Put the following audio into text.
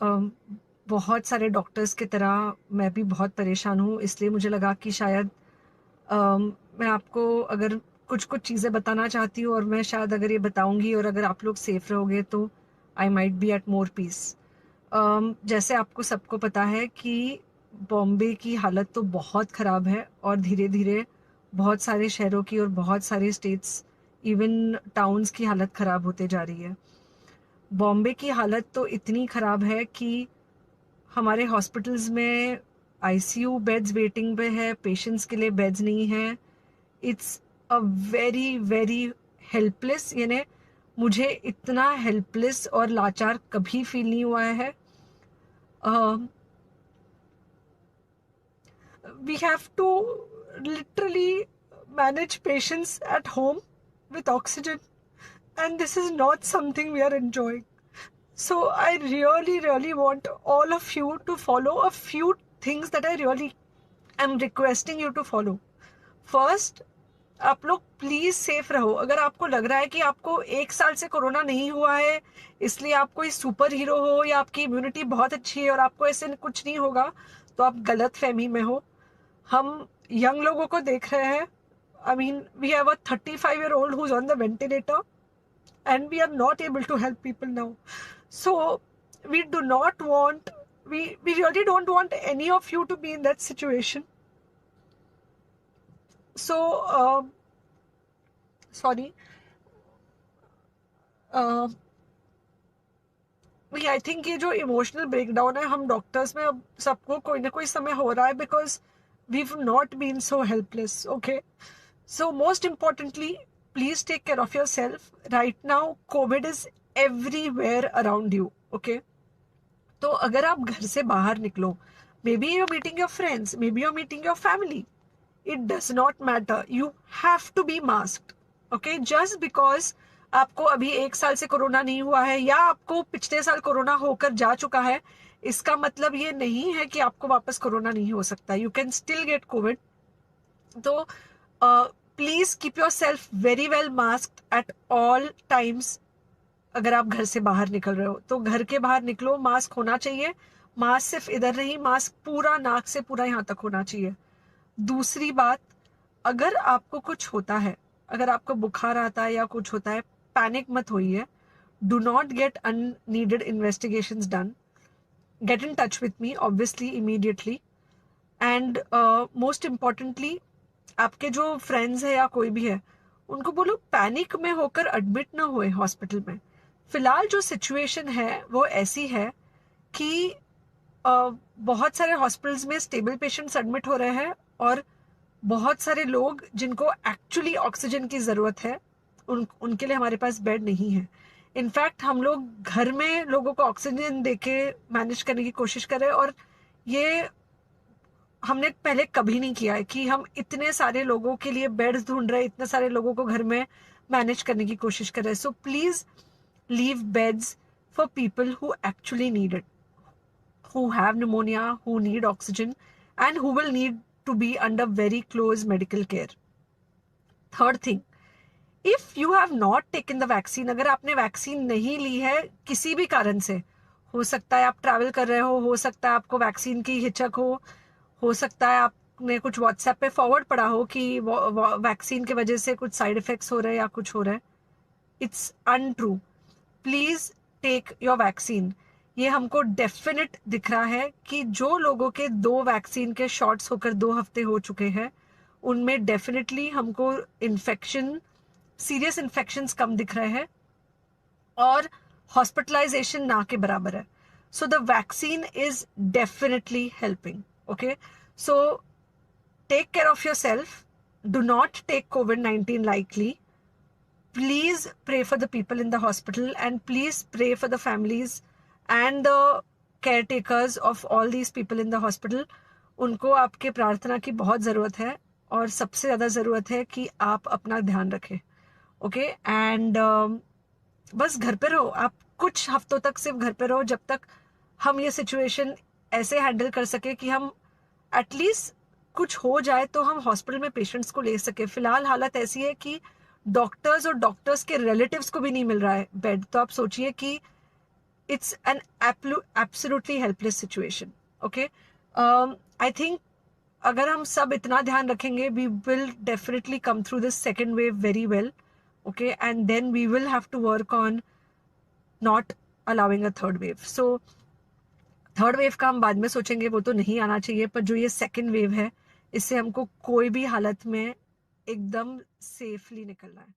बहुत सारे डॉक्टर्स की तरह मैं भी बहुत परेशान हूँ, इसलिए मुझे लगा कि शायद अम, मैं आपको अगर कुछ-कुछ चीज़ें बताना चाहती हूँ और मैं शायद अगर ये बताऊँगी और अगर आप लोग सेफ रहोगे तो I might be at more peace. जैसे आपको सबको पता है कि बॉम्बे की हालत तो बहुत ख़राब है और धीरे-धीरे बहुत सारे शहरों की और बहुत सारे स्टेट्स, इवन टाउन्स की हालत ख़राब होते जा रही है। बॉम्बे की हालत तो इतनी ख़राब है कि हमारे हॉस्पिटल्स में आईसीयू बेड्स वेटिंग पे है, पेशेंट्स के लिए बेड्स नहीं है। It's a very very helpless, यानी मुझे इतना हेल्पलेस और लाचार कभी फील नहीं हुआ है। We have to literally manage patients at home with oxygen, and this is not something we are enjoying. So I really, really want all of you to follow a few things that I really am requesting you to follow. First, आप लोग please safe रहो। अगर आपको लग रहा है कि आपको 1 साल से कोरोना नहीं हुआ है इसलिए आप कोई सुपर हीरो हो या आपकी इम्यूनिटी बहुत अच्छी है और आपको ऐसे कुछ नहीं होगा, तो आप गलत फहमी में हो। हम यंग लोगों को देख रहे हैं। I mean we have a 35-year-old who's on the ventilator and we are not able to help people now. So we do not want, we really don't want any of you to be in that situation. So sorry, I think ये जो emotional breakdown है हम doctors में अब सबको कोई ना कोई समय हो रहा है, because we not been so helpless. Okay, so most importantly please take care of yourself right now. COVID is everywhere around you. Okay, तो अगर आप घर से बाहर निकलो, maybe you're meeting your friends, maybe you're meeting your family, it does not matter, you have to be masked. Okay, just because आपको अभी 1 साल से कोरोना नहीं हुआ है या आपको पिछले साल कोरोना होकर जा चुका है, इसका मतलब ये नहीं है कि आपको वापस कोरोना नहीं हो सकता। You can still get covid. तो please keep yourself very well masked at all times. अगर आप घर से बाहर निकल रहे हो तो घर के बाहर निकलो, मास्क होना चाहिए। मास्क सिर्फ इधर नहीं, मास्क पूरा नाक से पूरा यहाँ तक होना चाहिए। दूसरी बात, अगर आपको कुछ होता है, अगर आपको बुखार आता है या कुछ होता है, पैनिक मत होइए। Do not get unneeded investigations done. Get in touch with me obviously immediately. And most importantly, आपके जो फ्रेंड्स है या कोई भी है उनको बोलो पैनिक में होकर एडमिट ना हुए हॉस्पिटल में। फिलहाल जो सिचुएशन है वो ऐसी है कि बहुत सारे हॉस्पिटल्स में स्टेबल पेशेंट्स एडमिट हो रहे हैं और बहुत सारे लोग जिनको एक्चुअली ऑक्सीजन की ज़रूरत है उनके लिए हमारे पास बेड नहीं है। इनफैक्ट हम लोग घर में लोगों को ऑक्सीजन देके मैनेज करने की कोशिश कर रहे हैं, और ये हमने पहले कभी नहीं किया है कि हम इतने सारे लोगों के लिए बेड्स ढूंढ रहे हैं, इतने सारे लोगों को घर में मैनेज करने की कोशिश कर रहे हैं। So please leave beds for people who actually need it, who have pneumonia, who need oxygen, and who will need to be under very close medical care. Third thing, if you have not taken the vaccine, अगर आपने vaccine नहीं ली है किसी भी कारण से, हो सकता है आप ट्रैवल कर रहे हो सकता है आपको वैक्सीन की हिचक हो सकता है आपने कुछ व्हाट्सएप पे फॉरवर्ड पढ़ा हो कि वैक्सीन की वजह से कुछ साइड इफेक्ट्स हो रहे हैं या कुछ हो रहा है, it's untrue. Please take your vaccine. ये हमको डेफिनेट दिख रहा है कि जो लोगों के 2 वैक्सीन के शॉट्स होकर 2 हफ्ते हो चुके हैं उनमें डेफिनेटली हमको इन्फेक्शन, सीरियस इन्फेक्शंस कम दिख रहे हैं और हॉस्पिटलाइजेशन ना के बराबर है। So the vaccine is definitely helping. Okay, so take care of yourself, do not take COVID-19 lightly. Please pray for the people in the hospital and please pray for the families and the caretakers of all these people in the hospital. उनको आपके प्रार्थना की बहुत ज़रूरत है और सबसे ज़्यादा ज़रूरत है कि आप अपना ध्यान रखें। ओके, एंड बस घर पे रहो। आप कुछ हफ्तों तक सिर्फ घर पे रहो जब तक हम ये सिचुएशन ऐसे हैंडल कर सके कि हम एटलीस्ट कुछ हो जाए तो हम हॉस्पिटल में पेशेंट्स को ले सके। फिलहाल हालत ऐसी है कि डॉक्टर्स और डॉक्टर्स के रिलेटिव्स को भी नहीं मिल रहा है बेड। तो आप सोचिए कि it's an absolutely helpless situation. Okay, I think अगर हम सब इतना ध्यान रखेंगे, we will definitely come through this second wave very well. Okay, and then we will have to work on not allowing a third wave. So third wave का हम बाद में सोचेंगे, वो तो नहीं आना चाहिए, पर जो ये सेकेंड वेव है, इससे हमको कोई भी हालत में एकदम सेफली निकलना है.